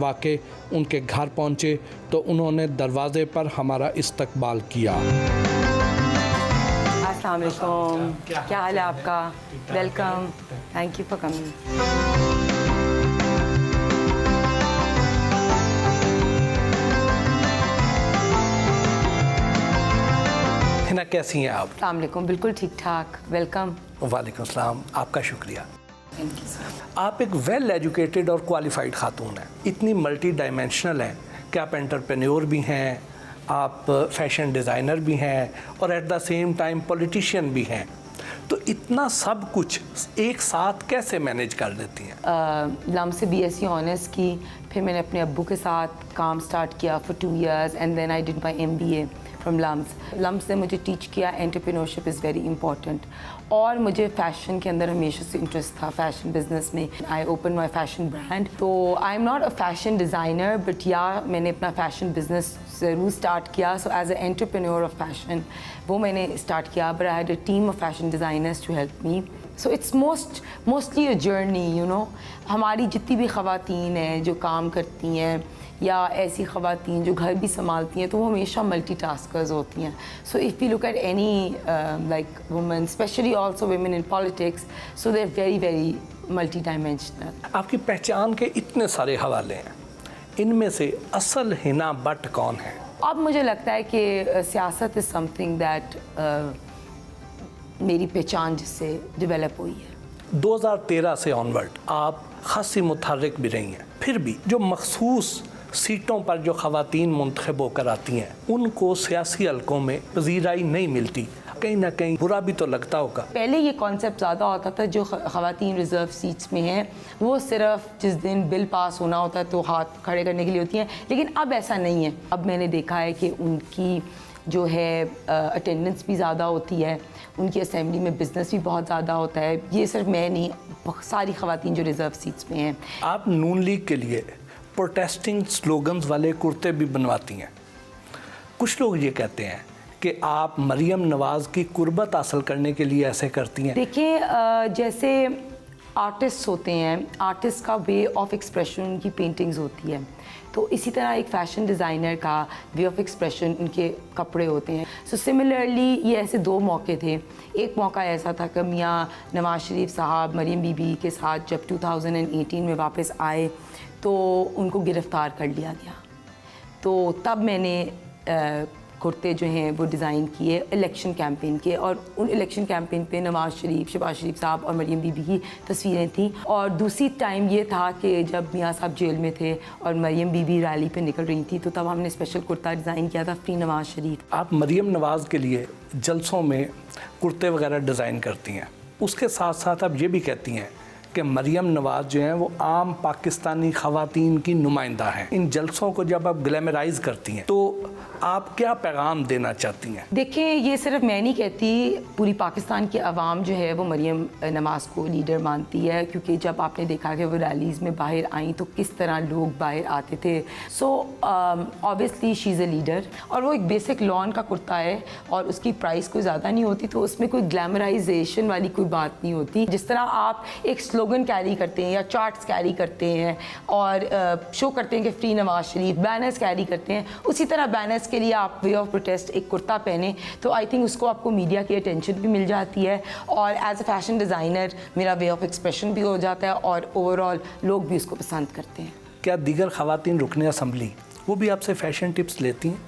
वाक़े उनके घर पहुँचे तो उन्होंने दरवाज़े पर हमारा इस्तकबाल किया। अस्सलाम वालेकुम, क्या हाल है आपका? Welcome, thank you for coming. Hina, कैसी हैं आप? अस्सलाम वालेकुम, बिल्कुल ठीक ठाक, वेलकम। वालेकुम सलाम, आपका शुक्रिया। Thank you sir. आप एक वेल एजुकेटेड और क्वालिफाइड खातून हैं, इतनी मल्टी डायमेंशनल हैं कि आप एंटरप्रेन्योर भी हैं, आप फैशन डिज़ाइनर भी हैं और at the same time politician भी हैं। तो इतना सब कुछ एक साथ कैसे मैनेज कर देती हैं? लम से BSc ऑनर्स की, फिर मैंने अपने अब्बू के साथ काम स्टार्ट किया for 2 years and then I did my MBA from LUMS ने मुझे टीच किया एंटरप्रेन्योरशिप इज़ वेरी इंपॉर्टेंट। और मुझे फ़ैशन के अंदर हमेशा से इंटरेस्ट था, फ़ैशन बिजनेस में। I open my fashion brand. तो I am not a fashion designer but yeah मैंने अपना फ़ैशन बिजनेस ज़रूर स्टार्ट किया। So as a entrepreneur of fashion वो मैंने स्टार्ट किया, but I had a team of fashion designers to help me. So it's mostly a journey, you know. हमारी जितनी भी ख़वातीन हैं जो काम करती हैं या ऐसी ख़वातीन जो घर भी संभालती हैं, तो वो हमेशा मल्टीटास्कर्स होती हैं। So if you look at any like women, especially also women in politics, so they are very very multi dimensional. आपकी पहचान के इतने सारे हवाले हैं, इनमें से असल हिना बट कौन है? अब मुझे लगता है कि सियासत इज़ समथिंग दैट मेरी पहचान जिससे डेवलप हुई है। 2013 से ऑनवर्ड आप खासी मुतहर्रिक भी रही हैं, फिर भी जो मखसूस सीटों पर जो ख़वातीन मुंतखब होकर आती हैं उनको सियासी हलकों में पजीराई नहीं मिलती, कहीं ना कहीं बुरा भी तो लगता होगा। पहले ये कॉन्सेप्ट ज़्यादा होता था, जो ख़वातीन रिज़र्व सीट्स में हैं वो सिर्फ जिस दिन बिल पास होना होता है तो हाथ खड़े करने के लिए होती हैं, लेकिन अब ऐसा नहीं है। अब मैंने देखा है कि उनकी जो है अटेंडेंस भी ज़्यादा होती है, उनकी असेंबली में बिज़नेस भी बहुत ज़्यादा होता है। ये सिर्फ मैं नहीं, सारी ख़वातीन जो रिज़र्व सीट्स में हैं। आप नून लीग के लिए प्रोटेस्टिंग स्लोगन्स वाले कुर्ते भी बनवाती हैं। कुछ लोग ये कहते हैं कि आप मरियम नवाज़ की कुर्बत हासिल करने के लिए ऐसे करती हैं। देखिए, जैसे आर्टिस्ट होते हैं, आर्टिस्ट का वे ऑफ एक्सप्रेशन उनकी पेंटिंग्स होती है, तो इसी तरह एक फ़ैशन डिज़ाइनर का वे ऑफ एक्सप्रेशन उनके कपड़े होते हैं। सो सिमिलरली ये ऐसे 2 मौके थे। एक मौका ऐसा था कि मियाँ नवाज़ शरीफ साहब मरियम बीबी के साथ जब 2018 में वापस आए तो उनको गिरफ़्तार कर लिया गया। तो तब मैंने कुर्ते जो हैं वो डिज़ाइन किए इलेक्शन कैंपेन के, और उन इलेक्शन कैंपेन पे नवाज़ शरीफ, शहबाज शरीफ साहब और मरियम बीबी की तस्वीरें थी। और दूसरी टाइम ये था कि जब मियाँ साहब जेल में थे और मरियम बीबी रैली पे निकल रही थी, तो तब हमने स्पेशल कुर्ता डिज़ाइन किया था फ्री नवाज़ शरीफ। आप मरियम नवाज़ के लिए जलसों में कुर्ते वगैरह डिज़ाइन करती हैं, उसके साथ साथ आप ये भी कहती हैं कि मरियम नवाज़ जो हैं वो आम पाकिस्तानी ख़वातीन की नुमाइंदा हैं। इन जलसों को जब आप ग्लैमराइज करती हैं तो आप क्या पैगाम देना चाहती हैं? देखिए, ये सिर्फ मैं नहीं कहती, पूरी पाकिस्तान की आवाम जो है वो मरियम नवाज़ को लीडर मानती है, क्योंकि जब आपने देखा कि वो रैलीज़ में बाहर आई तो किस तरह लोग बाहर आते थे। So obviously she is a leader. और वो एक बेसिक लॉन का कुर्ता है और उसकी प्राइस कोई ज़्यादा नहीं होती, तो उसमें कोई ग्लैमराइजेशन वाली कोई बात नहीं होती। जिस तरह आप एक स्लोगन कैरी करते हैं या चार्ट्स कैरी करते हैं और शो करते हैं कि free Nawaz Sharif, banners carry करते हैं, उसी तरह बैनर्स के लिए आप वे ऑफ प्रोटेस्ट एक कुर्ता पहने तो आई थिंक उसको आपको मीडिया की अटेंशन भी मिल जाती है, और एज अ फैशन डिज़ाइनर मेरा वे ऑफ एक्सप्रेशन भी हो जाता है और ओवरऑल लोग भी उसको पसंद करते हैं। क्या दीगर ख़वातीन रुकने असम्बली वो भी आपसे फ़ैशन टिप्स लेती हैं?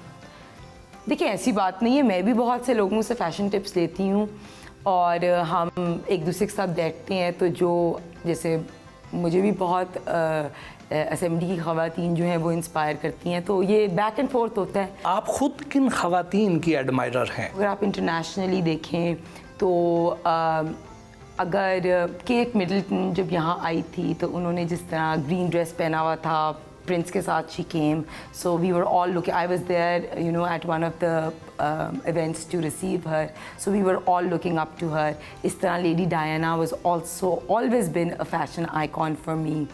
देखिए, ऐसी बात नहीं है, मैं भी बहुत से लोगों से फ़ैशन टिप्स लेती हूँ और हम एक दूसरे के साथ बैठते हैं। तो जो जैसे मुझे भी बहुत असेंबली की ख़वातीन जो हैं वो इंस्पायर करती हैं, तो ये बैक एंड फोर्थ होता है। आप ख़ुद किन ख़वातीन की एडमायरर हैं? अगर आप इंटरनेशनली देखें तो अगर केट मिडल्टन जब यहाँ आई थी तो उन्होंने जिस तरह ग्रीन ड्रेस पहना हुआ था, प्रिंस के साथ she came, so we were all looking, I was there you know at one of the events to receive her, so we were all looking up to her. इस तरह lady Diana was also always been a fashion icon for me.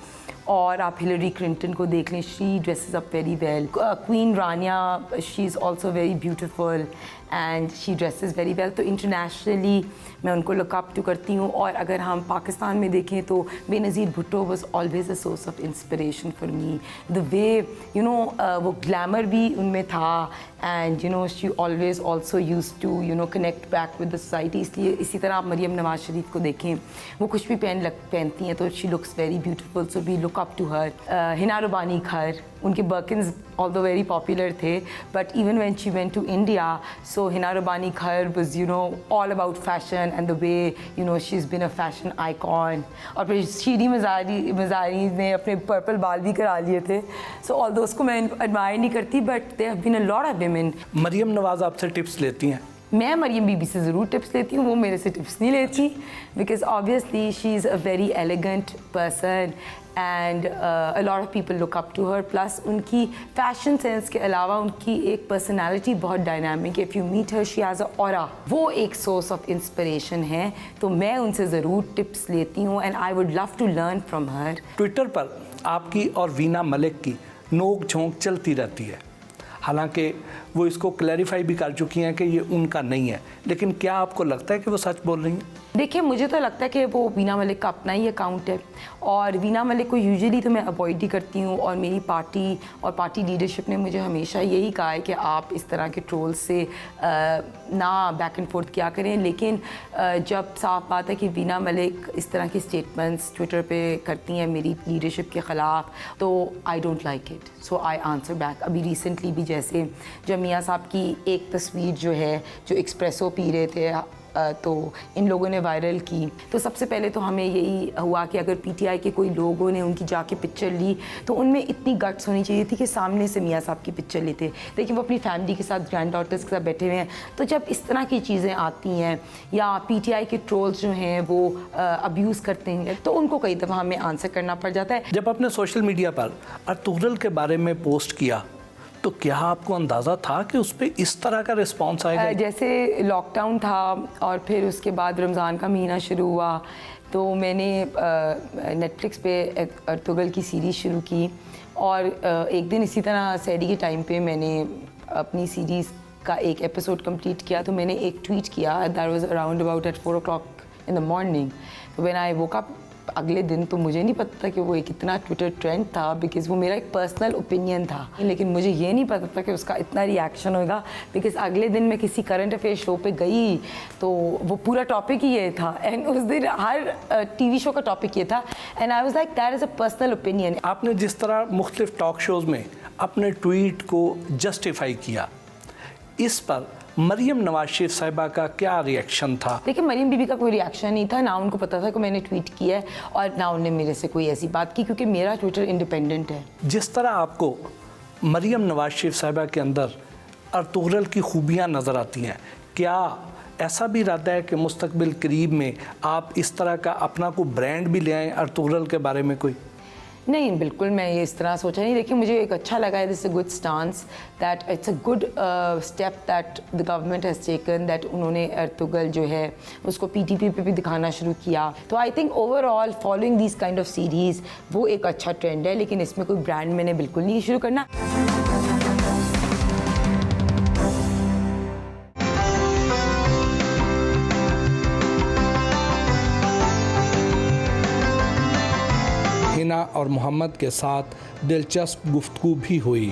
और आप Hillary Clinton को देख लें, she dresses up very well. Queen Rania, she is also very beautiful and she dresses very well. तो internationally मैं उनको look up to करती हूँ. और अगर हम पाकिस्तान में देखें तो Benazir Bhutto was always a source of inspiration for me. The way you know वो ग्लैमर भी उनमें था and you know she always also use to you know connect back with the society. इसलिए इसी तरह आप मरियम नवाज शरीफ को देखें, वो कुछ भी पहनती हैं तो she looks very beautiful, so we look up to her. Hina Rabbani Khar, उनके बर्किन्स although very popular थे, but even when she went to India, so Hina Rabani Khar was you know all about fashion and the way you know she's been a fashion icon. और फिर शीरी मज़ारी ने अपने purple बाल भी करा लिए थे. So although उसको मैं admire नहीं करती, but there have been a lot of women. Maryam नवाज़ आपसे टिप्स लेती हैं? मैं मरियम बीबी से ज़रूर टिप्स लेती हूँ, वो मेरे से टिप्स नहीं लेती, because obviously she is a very elegant person and a lot of people look up to her. Plus उनकी फैशन सेंस के अलावा उनकी एक पर्सनालिटी बहुत डायनामिक है. If you meet her she has a aura, वो एक सोर्स ऑफ इंस्पिरेशन है. तो मैं उनसे ज़रूर टिप्स लेती हूँ and I would love to learn from her. Twitter पर आपकी और वीना मलिक की नोक झोंक चलती रहती है. हालांकि वो इसको क्लैरिफाई भी कर चुकी हैं कि ये उनका नहीं है, लेकिन क्या आपको लगता है कि वो सच बोल रही हैं? देखिए, मुझे तो लगता है कि वो वीना मलिक का अपना ही अकाउंट है और वीना मलिक को यूजुअली तो मैं अवॉइड ही करती हूँ. और मेरी पार्टी और पार्टी लीडरशिप ने मुझे हमेशा यही कहा है कि आप इस तरह के ट्रोल्स से ना बैक एंड फोर्थ किया करें. लेकिन जब साफ बात है कि वीना मलिक इस तरह की स्टेटमेंट्स ट्विटर पे करती हैं मेरी लीडरशिप के ख़िलाफ़, तो I don't like it, so I answer back. अभी रिसेंटली भी जैसे जब मियाँ साहब की एक तस्वीर जो है जो एक्सप्रेसो पी रहे थे तो इन लोगों ने वायरल की, तो सबसे पहले तो हमें यही हुआ कि अगर पीटीआई के कोई लोगों ने उनकी जाके पिक्चर ली तो उनमें इतनी गट्स होनी चाहिए थी कि सामने से मियाँ साहब की पिक्चर लेते. लेकिन वो अपनी फैमिली के साथ, ग्रैंड डॉटर्स के साथ बैठे हुए हैं. तो जब इस तरह की चीज़ें आती हैं या पीटीआई के ट्रोल्स जो हैं वो अब्यूज़ करते हैं, तो उनको कई दफ़ा हमें आंसर करना पड़ जाता है. जब आपने सोशल मीडिया पर अर्तुगरुल के बारे में पोस्ट किया तो क्या आपको अंदाज़ा था कि उस पर इस तरह का रिस्पॉन्स आएगा? जैसे लॉकडाउन था और फिर उसके बाद रमज़ान का महीना शुरू हुआ, तो मैंने नेटफ्लिक्स पे अर्तुगरुल की सीरीज़ शुरू की. और एक दिन इसी तरह सैडी के टाइम पे मैंने अपनी सीरीज़ का एक एपिसोड कंप्लीट किया. तो मैंने एक ट्वीट किया, that was around about at 4 o'clock in the morning. When I woke up अगले दिन, तो मुझे नहीं पता था कि वो एक इतना ट्विटर ट्रेंड था, बिकॉज़ वो मेरा एक पर्सनल ओपिनियन था. लेकिन मुझे ये नहीं पता था कि उसका इतना रिएक्शन होगा, बिकॉज़ अगले दिन मैं किसी करंट अफेयर शो पे गई तो वो पूरा टॉपिक ही ये था. एंड उस दिन हर टीवी शो का टॉपिक ये था and I was like that is a personal opinion. आपने जिस तरह मुख्तलिफ टॉक शोज़ में अपने ट्वीट को जस्टिफाई किया, इस पर मरियम नवाज शरीफ साहिबा का क्या रिएक्शन था? देखिए, मरियम बीबी का कोई रिएक्शन नहीं था, ना उनको पता था कि मैंने ट्वीट किया है और ना उन्होंने मेरे से कोई ऐसी बात की, क्योंकि मेरा ट्विटर इंडिपेंडेंट है. जिस तरह आपको मरियम नवाज शरीफ साहिबा के अंदर अर्तुगरुल की खूबियाँ नज़र आती हैं, क्या ऐसा भी इरादा है कि मुस्तकबिल करीब में आप इस तरह का अपना कोई ब्रांड भी ले आएँ अर्तुगरुल के बारे में? कोई नहीं, बिल्कुल मैं ये इस तरह सोचा नहीं. देखिए, मुझे एक अच्छा लगा है, this a good stance, that it's a good step that the government has taken, that उन्होंने अर्तुगरुल जो है उसको पीटीपी पे भी दिखाना शुरू किया. तो I think overall following this kind of series वो एक अच्छा ट्रेंड है. लेकिन इसमें कोई ब्रांड मैंने बिल्कुल नहीं शुरू करना. हिना और मोहम्मद के साथ दिलचस्प गुफ्तगू भी हुई.